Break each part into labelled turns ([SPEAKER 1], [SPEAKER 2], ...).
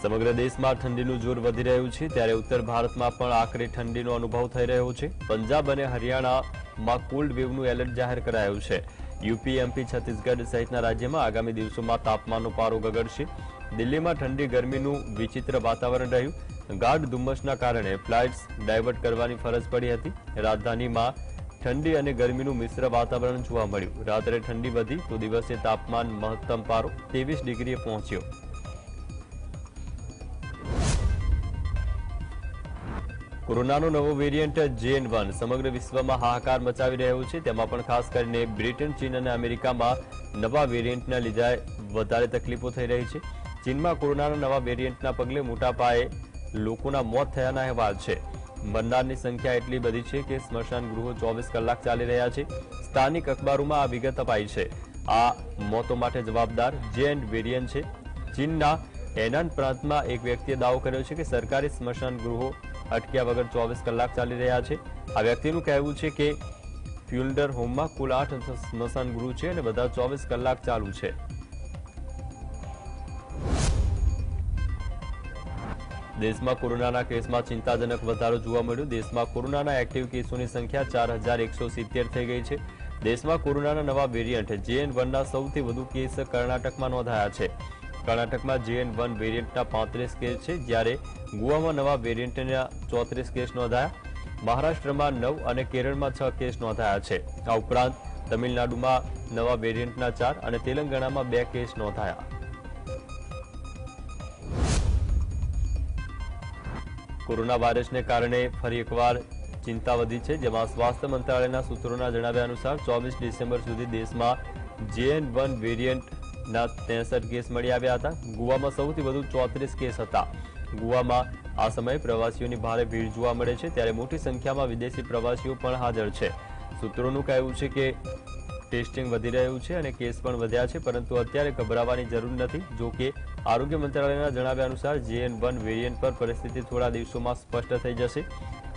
[SPEAKER 1] સમગ્ર દેશમાં ઠંડીનું જોર વધી રહ્યું છે ત્યારે ઉત્તર ભારતમાં પણ આકરી ઠંડીનો અનુભવ થઈ રહ્યો છે। પંજાબ અને હરિયાણામાં કોલ્ડ વેવનું એલર્ટ જાહેર કરાયું છે। યુપી, એમપી, છત્તીસગઢ સહિતના રાજ્યમાં આગામી દિવસોમાં તાપમાનનો પારો ગગડશે। દિલ્હીમાં ઠંડી ગરમીનું વિચિત્ર વાતાવરણ રહ્યું। ગાઢ ધુમ્મસના કારણે ફ્લાઇટ્સ ડાયવર્ટ કરવાની ફરજ પડી હતી। રાજધાનીમાં ઠંડી અને ગરમીનું મિશ્ર વાતાવરણ જોવા મળ્યું। રાત્રે ઠંડી વધી તો દિવસે તાપમાન મહત્તમ પારો 23 ડિગ્રીએ પહોંચ્યો। કોરોનાનો નવો વેરિયન્ટ JN1 સમગ્ર વિશ્વમાં હાહાકાર મચાવી રહ્યો છે। તેમાં પણ ખાસ કરીને બ્રિટન, ચીન અને અમેરિકામાં નવા વેરિયન્ટના લીધે વધારે તકલીફો થઈ રહી છે। ચીનમાં કોરોનાના નવા વેરિયન્ટના પગલે મોટા પાયે લોકોના મોત થયાના અહેવાલ છે। મરનારની સંખ્યા એટલી બધી છે કે સ્મશાન ગૃહો 24 કલાક ચાલી રહ્યા છે। સ્થાનિક અખબારોમાં આ વિગત અપાઈ છે। આ મોતો માટે જવાબદાર JN વેરિયન્ટ છે। ચીનના હેનાન પ્રાંતમાં એક વ્યક્તિએ દાવો કર્યો છે કે સરકારી સ્મશાન ગૃહો અટક્યા વગર 24 કલાક ચાલી રહ્યા છે। આ વ્યક્તિનું કહેવું છે કે ફ્યુનરલ હોમમાં કુલ 8 સ્મશાન ગૃહ છે અને બધા 24 કલાક ચાલુ છે। દેશમાં કોરોનાના કેસમાં ચિંતાજનક વધારો જોવા મળ્યો। દેશમાં કોરોનાના એક્ટિવ કેસોની સંખ્યા 4170 થઈ ગઈ છે। દેશમાં કોરોનાના નવા વેરિયન્ટ JN1ના સૌથી વધુ કેસ કર્ણાટકમાં નોંધાયા છે। કર્ણાટકમાં JN1 વેરિયન્ટના 35 કેસ છે, જ્યારે ગોવામાં નવા વેરિયન્ટના 34 કેસ નોંધાયા। મહારાષ્ટ્રમાં 9 અને કેરળમાં 6 કેસ નોંધાયા છે। આ ઉપરાંત તમિલનાડુમાં નવા વેરિયન્ટના 4 અને તેલંગાણામાં 2 કેસ નોંધાયા। કોરોના વાયરસને કારણે ફરી એકવાર ચિંતા વધી છે, જેમાં સ્વાસ્થ્ય મંત્રાલયના સૂત્રોના જણાવ્યા અનુસાર 24 ડિસેમ્બર સુધી દેશમાં JN1 વેરિયન્ટના 63 કેસ મળી આવ્યા હતા। ગોવામાં સૌથી વધુ 34 કેસ હતા। ગોવામાં આ સમયે પ્રવાસીઓની ભારે ભીડ જોવા મળે છે, ત્યારે મોટી સંખ્યામાં વિદેશી પ્રવાસીઓ પણ હાજર છે। સૂત્રોનું કહેવું છે કે ટેસ્ટિંગ વધી રહ્યું છે અને કેસ પણ વધ્યા છે, પરંતુ અત્યારે ગભરાવાની જરૂર નથી। જો કે આરોગ્ય મંત્રાલયના જણાવ્યા અનુસાર JN1 વેરિયન્ટ પર પરિસ્થિતિ થોડા દિવસોમાં સ્પષ્ટ થઈ જશે,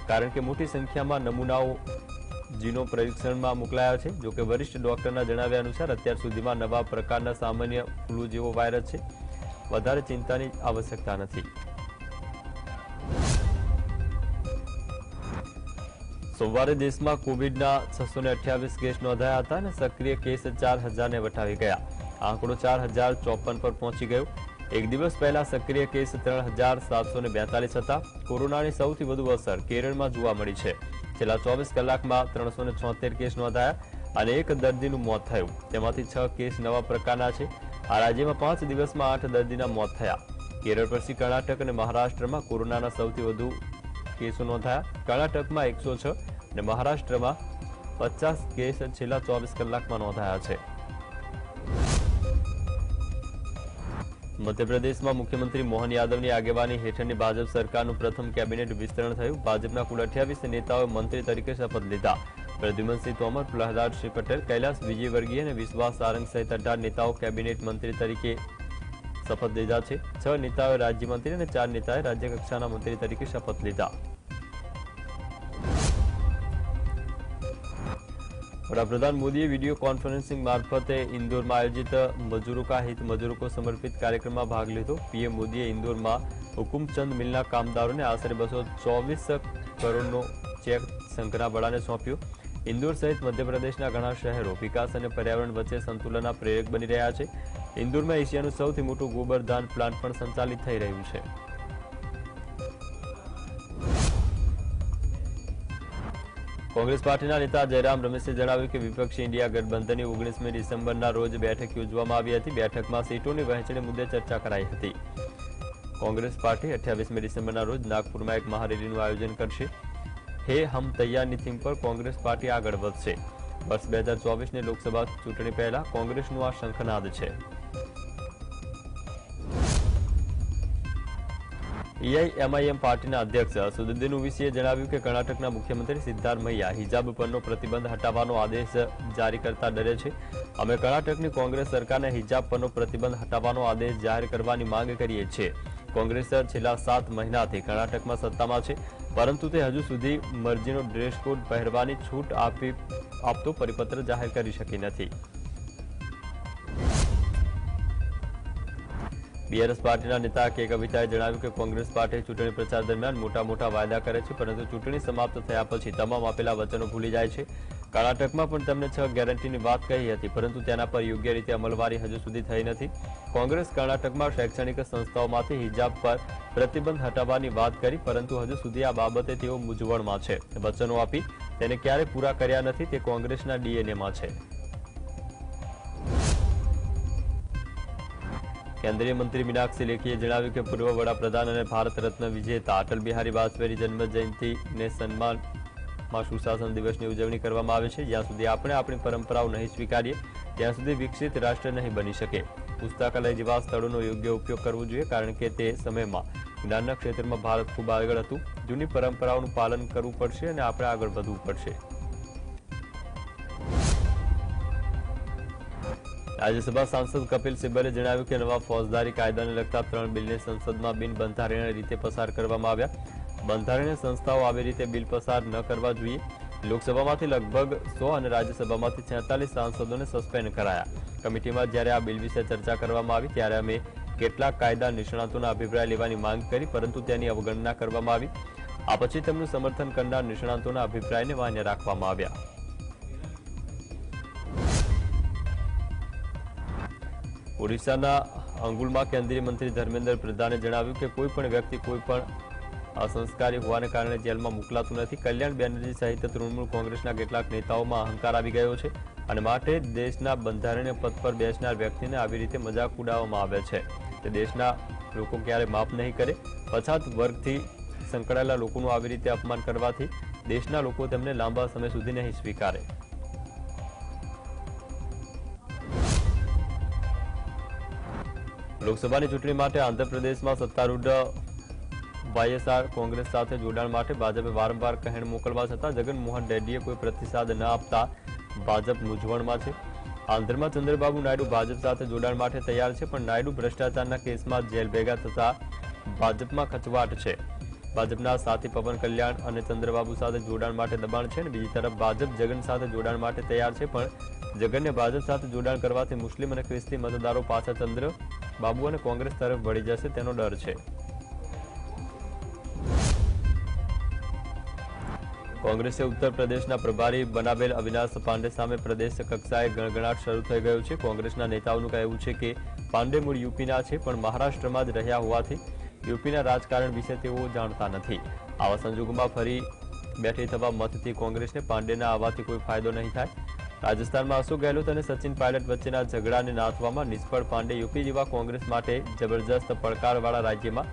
[SPEAKER 1] કારણ કે મોટી સંખ્યામાં નમૂનાઓ જીનો પરીક્ષણમાં મોકલાયા છે। જો કે વરિષ્ઠ ડોક્ટરના જણાવ્યા અનુસાર અત્યાર સુધીમાં નવા પ્રકારના સામાન્ય ફ્લૂ જેવો વાયરસ છે। વધારે ચિંતાની આવશ્યકતા નથી। સોમવારે દેશમાં કોવિડના 628 કેસ નોંધાયા હતા અને સક્રિય કેસ 4000ને વટાવી ગયા। આંકડો 4054 પર પહોંચી ગયો। એક દિવસ પહેલા સક્રિય કેસ 3742 હતા। કોરોનાની સૌથી વધુ અસર કેરળમાં જોવા મળી છે। છેલ્લા 24 કલાકમાં 376 કેસ નોંધાયા અને એક દર્દીનું મોત થયું। તેમાંથી 6 કેસ નવા પ્રકારના છે। આ રાજ્યમાં 5 દિવસમાં 8 દર્દીના મોત થયા। કેરળ પછી કર્ણાટક અને મહારાષ્ટ્રમાં કોરોનાના સૌથી વધુ કેસો નોંધાયા। કર્ણાટકમાં 106 અને મહારાષ્ટ્રમાં 50 કેસ છેલ્લા 24 કલાકમાં નોંધાયા છે। મધ્યપ્રદેશમાં મુખ્યમંત્રી મોહન યાદવની આગેવાની હેઠળની ભાજપ સરકારનું પ્રથમ કેબિનેટ વિસ્તરણ થયું। ભાજપના કુલ 28 નેતાઓએ મંત્રી તરીકે શપથ લીધા। પ્રદ્યુમનસિંહ તોમર, પ્રહલાદસિંહ પટેલ, કૈલાશ વિજયવર્ગીય અને વિશ્વાસ સારંગ સહિત 18 નેતાઓ કેબિનેટ મંત્રી તરીકે શપથ લીધા છે। 6 નેતાઓએ રાજ્યમંત્રી અને 4 નેતાએ રાજ્યકક્ષાના મંત્રી તરીકે શપથ લીધા। વડાપ્રધાન મોદીએ વિડીયો કોન્ફરન્સિંગ મારફતે ઇન્દોરમાં આયોજિત મજૂરો કા હિત મજૂરો को समर्पित कार्यक्रम में भाग लीधो। पीएम मोदीए इंदौરમાં હુકુમચંદ મિલના કામદારોને આશરે 224 કરોડનો ચેક શંકરના બળાને સોંપ્યો। ઇન્દોર સહિત મધ્યપ્રદેશના ઘણા શહેરો વિકાસ અને પર્યાવરણ વચ્ચે સંતુલનના પ્રેરક બની રહ્યા છે। ઇન્દોરમાં એશિયાનું સૌથી મોટું ગોબરદાન પ્લાન્ટ પણ સંચાલિત થઈ રહ્યું છે। કોંગ્રેસ પાર્ટીના નેતા જયરામ રમેશે જણાવ્યું કે વિપક્ષી ઇન્ડિયા ગઠબંધનની 19મી ડિસેમ્બરના રોજ બેઠક યોજવામાં આવી હતી। બેઠકમાં સીટોની વહેંચણી મુદ્દે ચર્ચા કરાઈ હતી। કોંગ્રેસ પાર્ટી 28મી ડિસેમ્બરના રોજ નાગપુરમાં એક મહારેલીનું આયોજન કરશે। હે હમ તૈયારની થીમ પર કોંગ્રેસ પાર્ટી આગળ વધશે। વર્ષ 2024ની લોકસભા ચૂંટણી પહેલા કોંગ્રેસનું આ શંખનાદ છે। એઆઈએમઆઈએમ પાર્ટીના અધ્યક્ષ અસદુદ્દીન ઓવૈસીએ જણાવ્યું કે કર્ણાટકના મુખ્યમંત્રી સિદ્ધારમૈયા હિજાબ પરનો પ્રતિબંધ હટાવવાનો આદેશ જારી કરતા ડરે છે। અમે કર્ણાટકની કોંગ્રેસ સરકારને હિજાબ પરનો પ્રતિબંધ હટાવવાનો આદેશ જાહેર કરવાની માંગ કરીએ છીએ। કોંગ્રેસ છેલ્લા 7 મહિનાથી કર્ણાટકમાં સત્તામાં છે, પરંતુ તે હજુ સુધી મરજીનો ડ્રેસ કોડ પહેરવાની છૂટ આપતો પરિપત્ર જાહેર કરી શકી નથી। બીઆરએસ પાર્ટીના નેતા કે કવિતાએ જણાવ્યું કે કોંગ્રેસ પાર્ટી ચૂંટણી પ્રચાર દરમિયાન મોટા વાયદા કરે છે, પરંતુ ચૂંટણી સમાપ્ત થયા પછી તમામ આપેલા વચનો ભૂલી જાય છે. કર્ણાટકમાં પણ તેમણે 6 ગેરંટીની વાત કહી હતી, પરંતુ તેના પર યોગ્ય રીતે અમલવારી હજુ સુધી થઈ નથી. કોંગ્રેસ કર્ણાટકમાં શૈક્ષણિક સંસ્થાઓમાંથી હિજાબ પર પ્રતિબંધ હટાવવાની વાત કરી, પરંતુ હજુ સુધી આ બાબતે તેઓ મૂંઝવણમાં છે. વચનો આપી તેને ક્યારે પૂરા કર્યા નથી તે કોંગ્રેસના ડીએનએમાં છે. કેન્દ્રીય મંત્રી મીનાક્ષી લેખીએ જણાવ્યું કે પૂર્વ વડાપ્રધાન અને ભારત રત્ન વિજેતા અટલ બિહારી વાજપેયીની જન્મ જયંતિને સન્માનમાં સુશાસન દિવસની ઉજવણી કરવામાં આવે છે. જ્યાં સુધી આપણે આપણી પરંપરાઓ નહીં સ્વીકારીએ ત્યાં સુધી વિકસિત રાષ્ટ્ર નહીં બની શકે. પુસ્તકાલય જેવા સ્થળોનો યોગ્ય ઉપયોગ કરવો જોઈએ, કારણ કે તે સમયમાં જ્ઞાનના ક્ષેત્રમાં ભારત ખૂબ આગળ હતું. જૂની પરંપરાઓનું પાલન કરવું પડશે અને આપણે આગળ વધવું પડશે. રાજ્યસભા સાંસદ કપિલ સિબ્બલે જણાવ્યું કે નવા ફોજદારી કાયદાને લગતા 3 બિલને સંસદમાં બિનબંધારણીય રીતે પસાર કરવામાં આવ્યા. બંધારણીય સંસ્થાઓ આવી રીતે બિલ પસાર ન કરવા જોઈએ. લોકસભામાંથી લગભગ 100 અને રાજ્યસભામાંથી 46 સાંસદોને સસ્પેન્ડ કરાયા. કમિટીમાં જ્યારે આ બિલ વિશે ચર્ચા કરવામાં આવી ત્યારે અમે કેટલાક કાયદા નિષ્ણાતોના અભિપ્રાય લેવાની માંગ કરી, પરંતુ તેની અવગણના કરવામાં આવી. આ પછી તેમનું સમર્થન કરનાર નિષ્ણાતોના અભિપ્રાયને માન્ય રાખવામાં આવ્યા. ઓડિશાના અંગુલમાં કેન્દ્રીય મંત્રી ધર્મેન્દ્ર પ્રધાને જણાવ્યું કે કોઈ પણ વ્યક્તિ કોઈ પણ અસંસ્કારી હોવાને કારણે જેલમાં મોકલાતું નથી. કલ્યાણ બેનર્જી સહિત તૃણમૂલ કોંગ્રેસના કેટલાક નેતાઓમાં અહંકાર આવી ગયો છે અને માટે દેશના બંધારણીય પદ પર બેસનાર વ્યક્તિને આવી રીતે મજાક ઉડાવવામાં આવે છે. તે દેશના લોકો ક્યારે માફ નહીં કરે. પછાત વર્ગથી સંકળાયેલા લોકોનું આવી રીતે અપમાન કરવાથી દેશના લોકો તેમને લાંબા સમય સુધી નહીં સ્વીકારે. લોકસભાની ચૂંટણી માટે આંધ્રપ્રદેશમાં સત્તારૂઢ વાયએસઆર કોંગ્રેસ સાથે જોડાણ માટે ભાજપે વારંવાર કહેણ મોકલવા છતાં જગનમોહન રેડ્ડીએ કોઈ પ્રતિસાદ ન આપતા ભાજપ મૂંઝવણમાં છે. આંધ્રમાં ચંદ્રબાબુ નાયડુ ભાજપ સાથે જોડાણ માટે તૈયાર છે, પણ નાયડુ ભ્રષ્ટાચારના કેસમાં જેલ ભેગા થતા ભાજપમાં ખચવાટ છે. ભાજપના સાથી પવન કલ્યાણ અને ચંદ્રબાબુ સાથે જોડાણ માટે દબાણ છે અને બીજી તરફ ભાજપ જગન સાથે જોડાણ માટે તૈયાર છે, પણ જગનને ભાજપ સાથે જોડાણ કરવાથી મુસ્લિમ અને ખ્રિસ્તી મતદારો પાછા ચંદ્રબાબુ અને કોંગ્રેસ તરફ વળી જશે તેનો ડર છે. કોંગ્રેસે ઉત્તર પ્રદેશના પ્રભારી બનાવેલ અવિનાશ પાંડે સામે પ્રદેશ કક્ષાએ ગણગણાટ શરૂ થઈ ગયો છે. કોંગ્રેસના નેતાઓનું કહેવું છે કે પાંડે મૂળ યુપીના છે, પણ મહારાષ્ટ્રમાં જ રહ્યા હોવાથી યુપીના રાજકારણ વિશે તેઓ જાણતા નથી. આવા સંજોગોમાં ફરી બેઠી થવા મતથી કોંગ્રેસને પાંડેના આવવાથી કોઈ ફાયદો નહીં થાય. રાજસ્થાનમાં અશોક ગેહલોત અને સચિન પાયલટ વચ્ચેના ઝઘડાને નાથવામાં નિષ્ફળ પાંડે યુપી જેવા કોંગ્રેસ માટે જબરજસ્ત પડકારવાળા રાજ્યમાં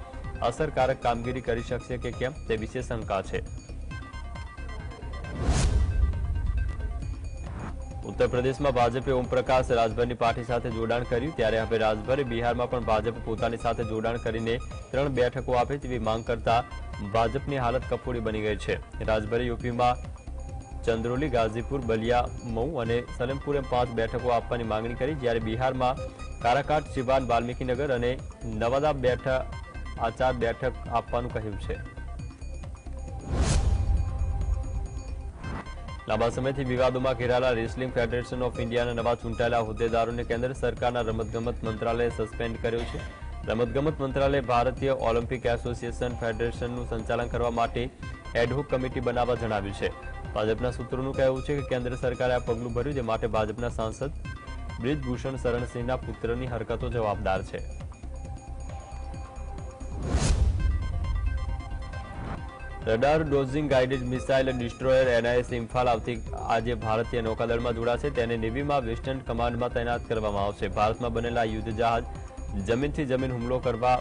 [SPEAKER 1] અસરકારક કામગીરી કરી શકશે કે કેમ તે વિશે શંકા છે. ઉત્તર પ્રદેશમાં ભાજપે ઓમપ્રકાશ રાજભરની પાર્ટી સાથે જોડાણ કર્યું, ત્યારે હવે રાજભરે બિહારમાં પણ ભાજપ પોતાની સાથે જોડાણ કરીને 3 બેઠકો આપે તેવી માંગ કરતા ભાજપની હાલત કફોડી બની ગઈ છે. રાજભરે યુપીમાં ચંદ્રોલી, ગાઝીપુર, બલિયા, મઉ અને સલેમપુર એમ 5 બેઠકો આપવાની માંગણી કરી, જ્યારે બિહારમાં કારાકાટ, સિવાન, વાલ્મીકીનગર અને નવાદા આ 4 બેઠક આપવાનું કહ્યું છે. લાંબા સમયથી વિવાદોમાં ઘેરાયેલા રેસલિંગ ફેડરેશન ઓફ ઇન્ડિયાના નવા ચૂંટાયેલા હોદ્દેદારોને કેન્દ્ર સરકારના રમતગમત મંત્રાલયે સસ્પેન્ડ કર્યો છે. રમતગમત મંત્રાલયે ભારતીય ઓલિમ્પિક એસોસિએશન ફેડરેશનનું સંચાલન કરવા માટે એડહોક કમિટી બનાવવા જણાવ્યું છે. ભાજપના સૂત્રોનું કહેવું છે કે કેન્દ્ર સરકારે આ પગલું ભર્યું, જે માટે ભાજપના સાંસદ બ્રિજભૂષણ શરણસિંહના પુત્રની હરકતો જવાબદાર છે. Radar dozing guided missile destroyer NIS Imphal આજે ભારતીય નૌકાદળમાં જોડાશે. તેને નેવીમાં વેસ્ટર્ન કમાન્ડમાં તૈનાત કરવામાં આવશે. ભારતમાં બનેલા યુદ્ધ જહાજ જમીનથી જમીન હુમલો કરવા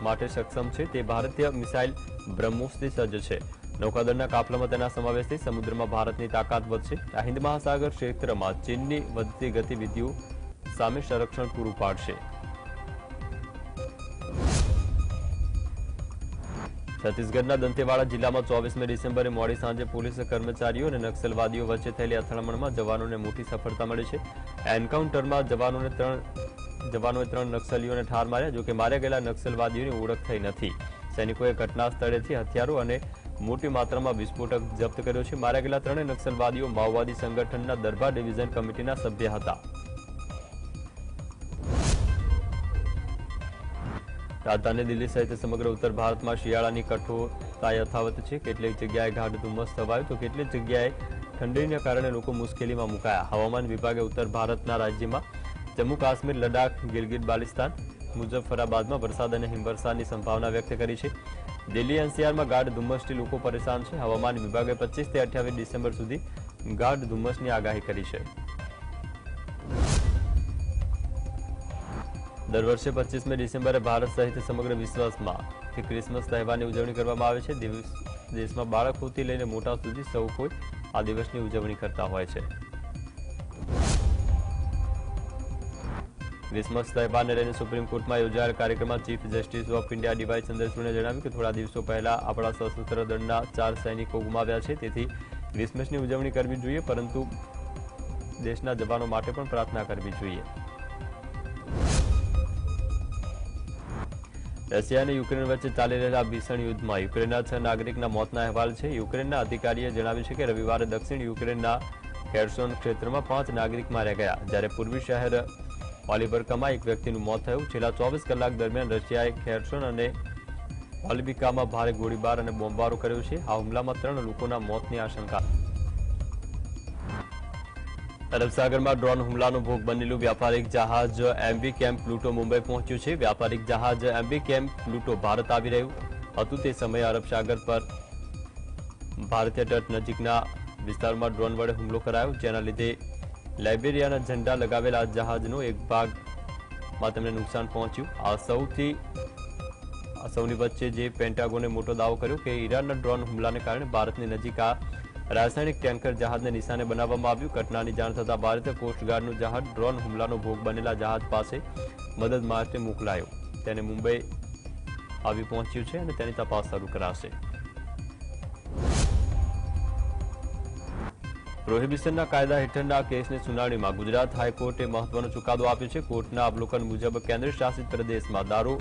[SPEAKER 1] માટે સક્ષમ છે. તે ભારતીય મિસાઇલ બ્રહ્મોસથી સજ્જ છે. નૌકાદળના કાફલામાં તેના સમાવેશથી સમુદ્રમાં ભારતની તાકાત વધશે. આ હિન્દ મહાસાગર ક્ષેત્રમાં ચીનની વધતી ગતિવિધિઓ સામે સંરક્ષણ પૂરું પાડશે. છત્તીસગઢના દંતેવાડા જિલ્લામાં 24મી ડિસેમ્બરે મોડી સાંજે પોલીસ કર્મચારીઓ અને નક્સલવાદીઓ વચ્ચે થયેલી અથડામણમાં જવાનોને મોટી સફળતા મળી છે. એન્કાઉન્ટરમાં જવાનોએ 3 નક્સલીઓને ઠાર માર્યા. જોકે માર્યા ગયેલા નક્સલવાદીઓની ઓળખ થઈ નથી. સૈનિકોએ ઘટના સ્થળેથી હથિયારો અને મોટી માત્રામાં વિસ્ફોટક જપ્ત કર્યો છે. માર્યા ગયેલા 3 નક્સલવાદીઓ માઓવાદી સંગઠનના દરબાર ડિવિઝન કમિટીના સભ્ય હતા. રાજધાની દિલ્હી સહિત સમગ્ર ઉત્તર ભારતમાં શિયાળાની કઠોરતા યથાવત છે। કેટલીક જગ્યાએ ગાઢ ધુમ્મસ છવાયું તો કેટલીક જગ્યાએ ઠંડીને કારણે લોકો મુશ્કેલીમાં મુકાયા। હવામાન વિભાગે ઉત્તર ભારતના રાજ્યમાં જમ્મુ કાશ્મીર, લડાખ, ગિલગિટ બાલ્ટિસ્તાન, મુઝફ્ફરાબાદમાં વરસાદ અને હિમવર્ષાની સંભાવના વ્યક્ત કરી છે। દિલ્હી એનસીઆરમાં ગાઢ ધુમ્મસથી લોકો પરેશાન છે। હવામાન વિભાગે 25 થી 28 ડિસેમ્બર સુધી ગાઢ ધુમ્મસની આગાહી કરી છે। દર વર્ષે 25મી ડિસેમ્બરે ભારત સહિત સમગ્ર વિશ્વમાં ક્રિસમસ તહેવારની ઉજવણી કરવામાં આવે છે। દેશમાં બાળકોથી લઈને મોટા સુધી સૌ કોઈ આ દિવસની ઉજવણી કરતા હોય છે। ક્રિસમસ તહેવારને લઈને સુપ્રીમ કોર્ટમાં યોજાયેલ કાર્યક્રમમાં chief justice of India D Y ચંદ્રચૂડે જણાવ્યું કે થોડા દિવસો પહેલા આપણા સશસ્ત્ર દળના 4 સૈનિકો ગુમાવ્યા છે, તેથી ક્રિસમસની ઉજવણી કરવી જોઈએ, પરંતુ દેશના જવાનો માટે પણ પ્રાર્થના કરવી જોઈએ। રશિયા અને યુક્રેન વચ્ચે ચાલી રહેલા ભીષણ યુદ્ધમાં યુક્રેનના 6 નાગરિકના મોતના અહેવાલ છે। યુક્રેનના અધિકારીએ જણાવ્યું છે કે રવિવારે દક્ષિણ યુક્રેનના ખેર્સોન ક્ષેત્રમાં 5 નાગરિક માર્યા ગયા, જ્યારે પૂર્વી શહેર ઓલિવર્કામાં એક વ્યક્તિનું મોત થયું। છેલ્લા 24 કલાક દરમિયાન રશિયાએ ખેર્સોન અને ઓલિવિકામાં ભારે ગોળીબાર અને બોમ્બમારો કર્યો છે। આ હુમલામાં 3 લોકોના મોતની આશંકા। અરબ સાગરમાં ડ્રોન હુમલાનો ભોગ બનેલું વ્યાપારિક જહાજ એમવી કેમ પ્લુટો મુંબઈ પહોંચ્યું છે। વ્યાપારિક જહાજ એમવી કેમ પ્લુટો ભારત આવી રહ્યું હતું તે સમયે અરબ સાગર પર ભારતીય તટ નજીકના વિસ્તારમાં ડ્રોન વડે હુમલો કરાયો, જેના લીધે લાઇબેરિયાના ઝંડા લગાવેલા જહાજનો એક ભાગમાં તેમને નુકસાન પહોંચ્યું। આ સૌની વચ્ચે જે પેન્ટાગોને મોટો દાવો કર્યો કે ઈરાનના ડ્રોન હુમલાને કારણે ભારતની નજીક આ રાસાયણિક ટેન્કર જહાજને નિશાને બનાવવામાં આવ્યું। ઘટનાની જાણ થતાં ભારતીય કોસ્ટગાર્ડનું જહાજ ડ્રોન હુમલાનો ભોગ બનેલા જહાજ પાસે મદદ માટે મોકલાયું। તેને મુંબઈ આવી પહોંચ્યું છે અને તેની તપાસ શરૂ કરાશે। પ્રોહિબિશનના કાયદા હેઠળના કેસની સુનાવણીમાં ગુજરાત હાઈકોર્ટે મહત્વનો ચુકાદો આપ્યો છે। કોર્ટના અવલોકન મુજબ કેન્દ્ર શાસિત પ્રદેશમાં દારૂ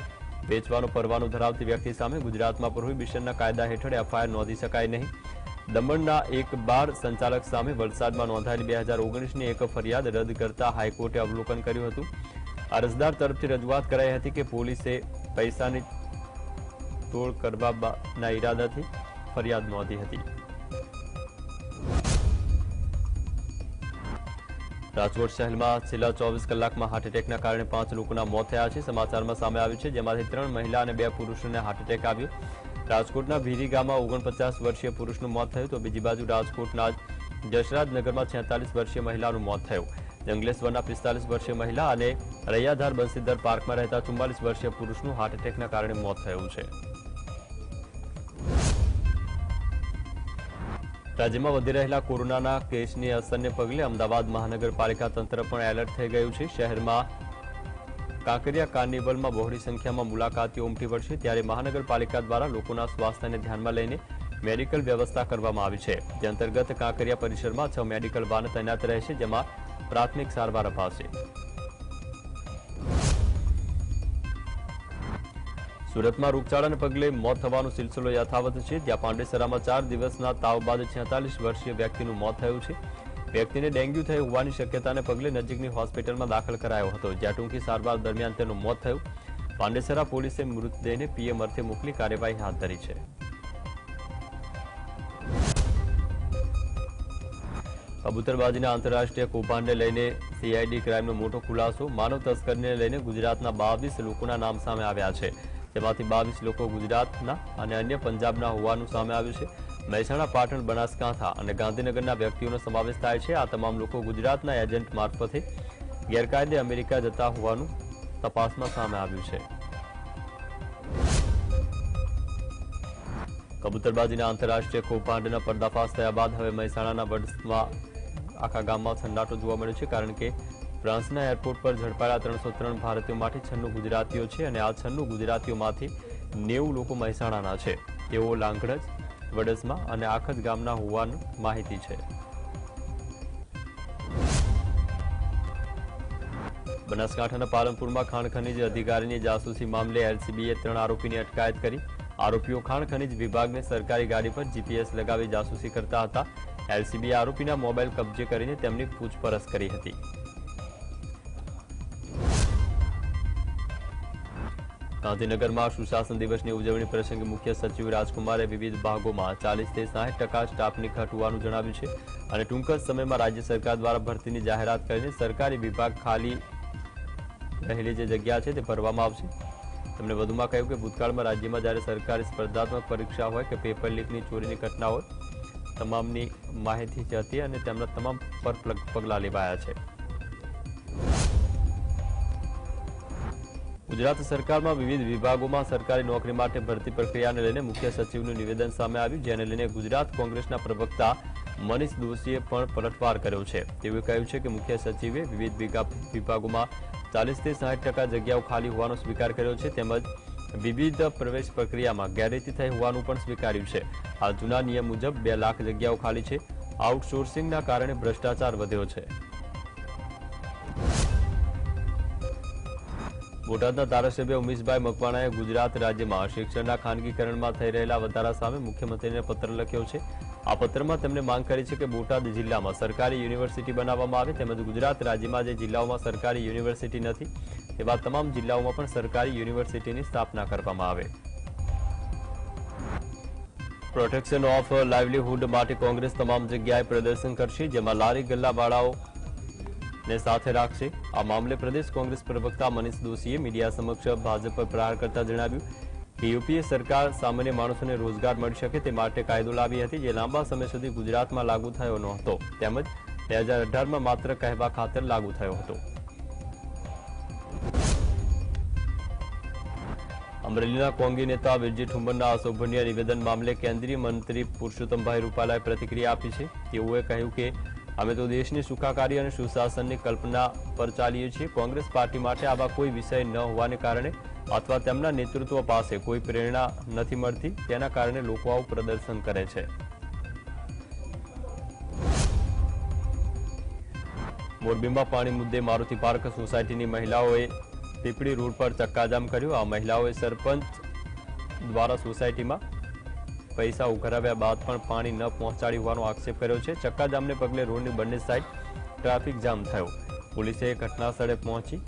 [SPEAKER 1] વેચવાનો પરવાનો ધરાવતી વ્યક્તિ સામે ગુજરાતમાં પ્રોહિબિશનના કાયદા હેઠળ એફઆઈઆર નોંધી શકાય નહીં। દમણના એક બાર સંચાલક સામે વલસાડમાં નોંધાયેલી 2019ની એક ફરિયાદ રદ કરતા હાઈકોર્ટે અવલોકન કર્યું હતું। અરજદાર તરફથી રજૂઆત કરાઈ હતી કે પોલીસે પૈસાની તોડ કરવાના ઈરાદાથી ફરિયાદ નોંધી હતી। રાજકોટ શહેરમાં છેલ્લા 24 કલાકમાં હાર્ટ એટેકના કારણે 5 લોકોના મોત થયા છે। સમાચારમાં સામે આવ્યું છે, જેમાંથી 3 મહિલા અને 2 પુરુષોને હાર્ટ એટેક આવ્યો। રાજકોટના ભીરી ગામમાં 49 વર્ષીય પુરુષનું મોત થયું તો બીજી બાજુ રાજકોટના જશરાજનગરમાં 46 વર્ષીય મહિલાનું મોત થયું। જંગલેશ્વરના 45 વર્ષીય મહિલા અને રૈયાધાર બંસીધર પાર્કમાં રહેતા 44 વર્ષીય પુરુષનું હાર્ટ એટેકના કારણે મોત થયું છે। રાજ્યમાં વધી રહેલા કોરોનાના કેસની અસરને પગલે અમદાવાદ મહાનગરપાલિકા તંત્ર પણ એલર્ટ થઈ ગયું છે। શહેરમાં કાંકરિયા કાર્નિવલમાં બહોળી સંખ્યામાં મુલાકાતીઓ ઉમટી પડશે, ત્યારે મહાનગરપાલિકા દ્વારા લોકોના સ્વાસ્થ્યને ધ્યાનમાં લઈને મેડિકલ વ્યવસ્થા કરવામાં આવી છે। જે અંતર્ગત કાંકરિયા પરિસરમાં 6 મેડિકલ વાન તૈનાત રહેશે, જેમાં પ્રાથમિક સારવાર અપાશે। સુરતમાં રોગચાળાને પગલે મોત થવાનો સિલસિલો યથાવત છે, જ્યાં પાંડેસરામાં 4 દિવસના તાવ બાદ 46 વર્ષીય વ્યક્તિનું મોત થયું છે। વ્યક્તિને ડેન્ગ્યુ થયું હોવાની શક્યતાને પગલે નજીકની હોસ્પિટલમાં દાખલ કરાયો હતો, જ્યાં ટૂંકી સારવાર દરમિયાન તેનું મોત થયું। પાંડેસરા પોલીસે મૃતદેહને પીએમ અર્થે મોકલી કાર્યવાહી હાથ ધરી છે। કબૂતરબાજીના આંતરરાષ્ટ્રીય કૌભાંડને લઈને સીઆઈડી ક્રાઇમનો મોટો ખુલાસો। માનવ તસ્કરીને લઈને ગુજરાતના 22 લોકોના નામ સામે આવ્યા છે, જેમાંથી 22 લોકો ગુજરાતના અને અન્ય પંજાબના હોવાનું સામે આવ્યું છે। મહેસાણા, પાટણ, બનાસકાંઠા અને ગાંધીનગરના વ્યક્તિઓનો સમાવેશ થાય છે। આ તમામ લોકો ગુજરાતના એજન્ટ મારફતે ગેરકાયદે અમેરિકા જતા હોવાનું તપાસમાં સામે આવ્યું છે। કબૂતરબાજીના આંતરરાષ્ટ્રીય કૌભાંડના પર્દાફાશ થયા બાદ હવે મહેસાણાના વડસમાં આખા ગામમાં સન્નાટો જોવા મળ્યો છે, કારણ કે ફ્રાન્સના એરપોર્ટ પર ઝડપાયેલા 303 ભારતીયોમાંથી 96 ગુજરાતીઓ છે અને આ 96 ગુજરાતીઓમાંથી 90 લોકો મહેસાણાના છે। તેઓ લાંગણજ, વડસમા અને આખત ગામના હોવાની માહિતી છે। બનાસકાંઠાના પાલનપુરમાં ખાણ ખનીજ અધિકારીની જાસૂસી મામલે એલસીબીએ 3 આરોપીની અટકાયત કરી। આરોપીઓ ખાણ ખનીજ વિભાગને સરકારી ગાડી પર જીપીએસ લગાવી જાસૂસી કરતા હતા। એલસીબીએ આરોપીના મોબાઈલ કબજે કરીને તેમની પૂછપરછ કરી હતી। ગાંધીનગરમાં સુશાસન દિવસની ઉજવણી પ્રસંગે મુખ્ય સચિવ રાજકુમારે વિવિધ ભાગોમાં 40 થી 60% સ્ટાફની ઘટ હોવાનું જણાવ્યું છે અને ટૂંક જ સમયમાં રાજ્ય સરકાર દ્વારા ભરતીની જાહેરાત કરીને સરકારી વિભાગ ખાલી રહેલી જે જગ્યા છે તે ભરવામાં આવશે। તેમણે વધુમાં કહ્યું કે ભૂતકાળમાં રાજ્યમાં જ્યારે સરકારી સ્પર્ધાત્મક પરીક્ષા હોય કે પેપર લીકની ચોરીની ઘટના હોય તમામની માહિતી હતી અને તેમના તમામ પર પગલાં લેવાયા છે। ગુજરાત સરકારમાં વિવિધ વિભાગોમાં સરકારી નોકરી માટે ભરતી પ્રક્રિયાને લઈને મુખ્ય સચિવનું નિવેદન સામે આવ્યું, જેને લઈને ગુજરાત કોંગ્રેસના પ્રવક્તા મનીષ દોશીએ પણ પલટવાર કર્યો છે। તેઓએ કહ્યું છે કે મુખ્ય સચિવે વિવિધ વિભાગોમાં 40 થી 60% જગ્યાઓ ખાલી હોવાનો સ્વીકાર કર્યો છે તેમજ વિવિધ પ્રવેશ પ્રક્રિયામાં ગેરરીતિ થઈ હોવાનું પણ સ્વીકાર્યું છે। આ જૂના નિયમ મુજબ 2 લાખ જગ્યાઓ ખાલી છે। આઉટસોર્સિંગના કારણે ભ્રષ્ટાચાર વધ્યો છે। બોટાદના ધારાસભ્ય ઉમેશભાઈ મકવાણાએ ગુજરાત રાજ્યમાં શિક્ષણના ખાનગીકરણમાં થઈ રહેલા વધારા સામે મુખ્યમંત્રીને પત્ર લખ્યો છે। આ પત્રમાં તેમણે માંગ કરી છે કે બોટાદ જિલ્લામાં સરકારી યુનિવર્સિટી બનાવવામાં આવે તેમજ ગુજરાત રાજ્યમાં જે જિલ્લાઓમાં સરકારી યુનિવર્સિટી નથી તેવા તમામ જિલ્લાઓમાં પણ સરકારી યુનિવર્સિટીની સ્થાપના કરવામાં આવે। પ્રોટેક્શન ઓફ લાઇવલીહુડ માટે કોંગ્રેસ તમામ જગ્યાએ પ્રદર્શન કરશે, જેમાં લારી ગલ્લાવાળાઓ ને સાથે રાખશે। આ મામલે પ્રદેશ કોંગ્રેસ પ્રવક્તા મનીષ દોશીએ મીડિયા સમક્ષ ભાજપ પર પ્રહાર કરતા જણાવ્યું કે યુપીએ સરકાર સામાન્ય માણસોને રોજગાર મળી શકે તે માટે કાયદો લાવી હતી, જે લાંબા સમય સુધી ગુજરાતમાં લાગુ થયો ન હતો તેમજ 2018માં માત્ર કહેવા ખાતર લાગુ થયો હતો। અમરેલીના કોંગી નેતા વિરજી ઠુંબરના અશોભનીય નિવેદન મામલે કેન્દ્રીય મંત્રી પુરુષોત્તમભાઈ રૂપાલાએ પ્રતિક્રિયા આપી છે। તેઓએ કહ્યું કે અમે તો દેશની સુખાકારી અને સુશાસનની કલ્પના પર ચાલીએ છીએ। કોંગ્રેસ પાર્ટી માટે આવા કોઈ વિષય ન હોવાને કારણે અથવા તેમના નેતૃત્વ પાસે કોઈ પ્રેરણા નથી મળતી, તેના કારણે લોકો આવું પ્રદર્શન કરે છે। મોરબીમાં પાણી મુદ્દે મારુતિ પાર્ક સોસાયટીની મહિલાઓએ પીપળી રોડ પર ચક્કાજામ કર્યો। આ મહિલાઓએ સરપંચ દ્વારા સોસાયટીમાં પૈસા ઉઘરાવ્યા બાદ પણ પાણી ન પહોંચાડી હોવાનો આક્ષેપ કર્યો છે। ચક્કાજામને પગલે રોડની બંને સાઈડ ટ્રાફિક જામ થયો। પોલીસે ઘટના સ્થળે પહોંચી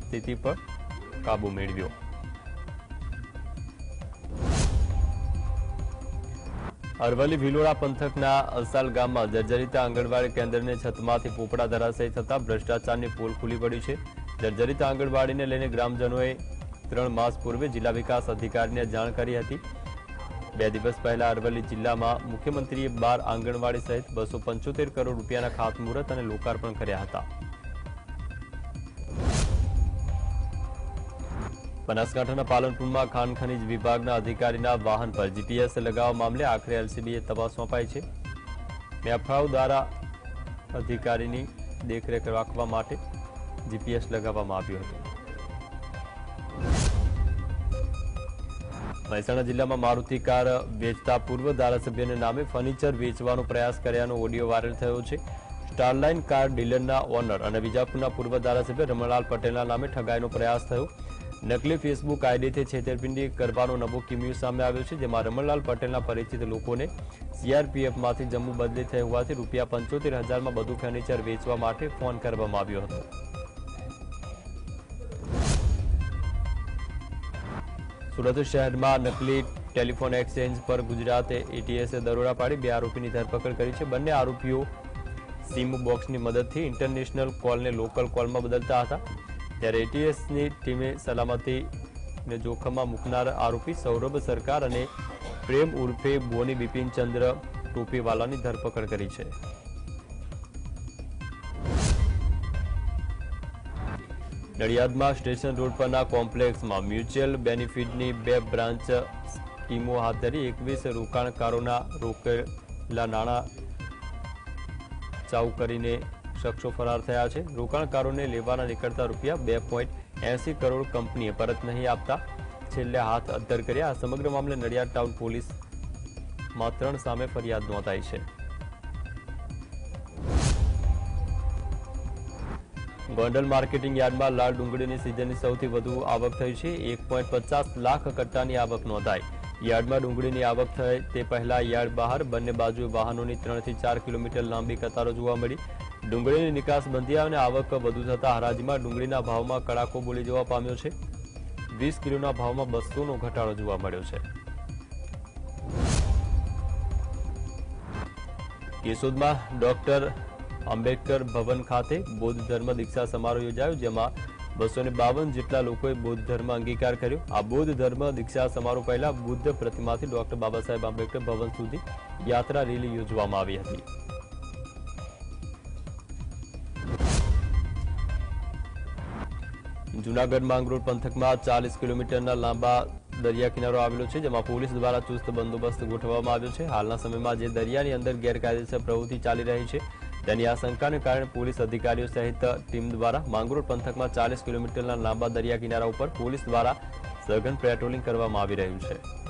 [SPEAKER 1] સ્થિતિ પર કાબુ મેળવ્યો। અરવલ્લી ભિલોડા પંથકના અસાલ ગામમાં જર્જરિત આંગણવાડી કેન્દ્રને છતમાંથી પોપડા ધરાશયી થતા ભ્રષ્ટાચારની પોલ ખુલી પડી છે। જર્જરિત આંગણવાડીને લઈને ગ્રામજનોએ 3 માસ પૂર્વે જિલ્લા વિકાસ અધિકારીને જાણ કરી હતી। 2 દિવસ પહેલા અરવલ્લી જિલ્લામાં મુખ્યમંત્રીએ 12 આંગણવાડી સહિત 275 કરોડ રૂપિયાના ખાતમુહૂર્ત અને લોકાર્પણ કર્યા હતા। બનાસકાંઠાના પાલનપુરમાં ખાણ ખનીજ વિભાગના અધિકારીના વાહન પર જીપીએસ લગાવવા મામલે આખરે એલસીબીએ તપાસ સોંપાઈ છે। મેફાઓ દ્વારા અધિકારીની દેખરેખ રાખવા માટે જીપીએસ લગાવવામાં આવ્યું હતું। મહેસાણા જિલ્લામાં મારુતિ કાર વેચતા પૂર્વ ધારાસભ્યના નામે ફર્નિચર વેચવાનો પ્રયાસ કર્યાનો ઓડિયો વાયરલ થયો છે। સ્ટારલાઇન કાર ડીલરના ઓનર અને વિજાપુરના પૂર્વ ધારાસભ્ય રમણલાલ પટેલના નામે ઠગાઈનો પ્રયાસ થયો। નકલી ફેસબુક આઈડીથી છેતરપિંડી કરવાનો નવો કિમિયો સામે આવ્યો છે, જેમાં રમણલાલ પટેલના પરિચિત લોકોને સીઆરપીએફમાંથી જમ્મુ બદલી થઈ હોવાથી ₹75,000માં બધું ફર્નિચર વેચવા માટે ફોન કરવામાં આવ્યો હતો। સુરત શહેરમાં નકલી ટેલિફોન એક્સચેન્જ પર ગુજરાતે એટીએસે દરોડા પાડી 2 આરોપીની ધરપકડ કરી છે। બંને આરોપીઓ સિમ બોક્સની મદદથી ઇન્ટરનેશનલ કોલને લોકલ કોલમાં બદલતા હતા, ત્યારે એટીએસની ટીમે સલામતીને જોખમમાં મૂકનાર આરોપી સૌરભ સરકાર અને પ્રેમ ઉર્ફે બોની બિપિનચંદ્ર ટોપીવાલાની ધરપકડ કરી છે। નડિયાદમાં સ્ટેશન રોડ પરના કોમ્પ્લેક્સમાં મ્યુચ્યુઅલ બેનિફિટની 2 બ્રાન્ચ સ્કીમો હાથ ધરી 21 રોકાણકારોના રોકેલા નાણાં ચાઉ કરીને શખ્સો ફરાર થયા છે। રોકાણકારોને લેવાના નીકળતા રૂપિયા 2.80 કરોડ કંપનીએ પરત નહીં આપતા છેલ્લે હાથ અદ્ધર કર્યા। આ સમગ્ર મામલે નડિયાદ ટાઉન પોલીસમાં 3 સામે ફરિયાદ નોંધાઈ છે। ગોંડલ માર્કેટિંગ યાર્ડમાં લાલ ડુંગળીની સિઝનની સૌથી વધુ આવક થઈ છે। 1.50 લાખ કટ્ટાની આવક નોંધાઈ। યાર્ડમાં ડુંગળીની આવક થઈ તે પહેલા યાર્ડ બહાર બંને બાજુએ વાહનોની 3 થી 4 કિલોમીટર લાંબી કતારો જોવા મળી। ડુંગળીની નિકાસ બંધી અને આવક વધુ થતા હરાજીમાં ડુંગળીના ભાવમાં કડાકો બોલી જવા પામ્યો છે। 20 કિલોના ભાવમાં 200નો ઘટાડો જોવા મળ્યો છે। કેશોદમાં ડોક્ટર આંબેડકર ભવન ખાતે બૌદ્ધ ધર્મ દીક્ષા સમારોહ યોજાયો, જેમાં 252 જેટલા લોકોએ બૌદ્ધ ધર્મ અંગીકાર કર્યો। આ બૌદ્ધ ધર્મ દીક્ષા સમારોહ પહેલા બુદ્ધ પ્રતિમાથી ડોક્ટર બાબા સાહેબ આંબેડકર ભવન સુધી યાત્રા રેલી યોજવામાં આવી હતી। જૂનાગઢ માંગરોળ પંથકમાં 40 કિલોમીટરના લાંબા દરિયા કિનારો આવેલો છે, જેમાં પોલીસ દ્વારા ચુસ્ત બંદોબસ્ત ગોઠવવામાં આવ્યો છે। હાલના સમયમાં જે દરિયાની અંદર ગેરકાયદેસર પ્રવૃત્તિ ચાલી રહી છે તેની આશંકાને કારણે પોલીસ અધિકારીઓ સહિત ટીમ દ્વારા માંગરોળ પંથકમાં 40 કિલોમીટરના લાંબા દરિયા કિનારા ઉપર પોલીસ દ્વારા સઘન પેટ્રોલિંગ કરવામાં આવી રહ્યું છે।